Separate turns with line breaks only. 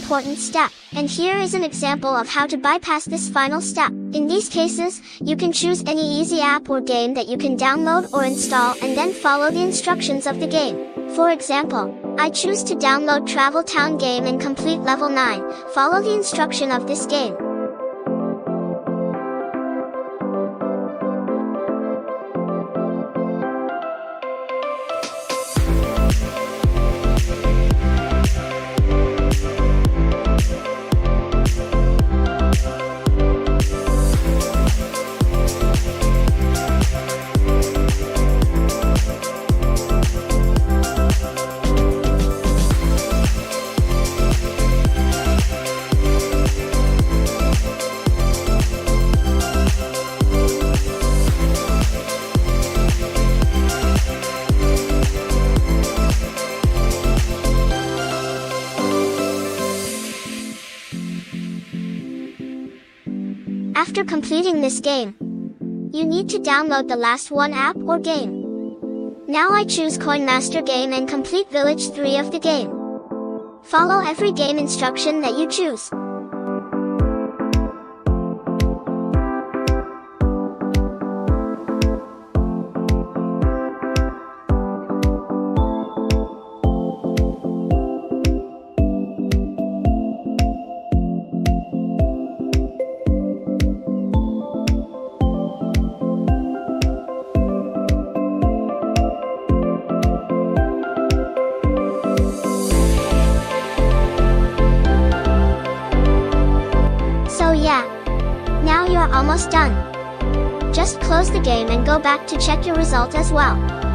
important step, and here is an example of how to bypass this final step. In these cases, you can choose any easy app or game that you can download or install and then follow the instructions of the game. For example, I choose to download Travel Town game and complete level 9. Follow the instruction of this game. After completing this game, you need to download the last one app or game. Now I choose Coin Master game and complete Village 3 of the game. Follow every game instruction that you choose. So yeah, now you're almost done. Just close the game and go back to check your result as well.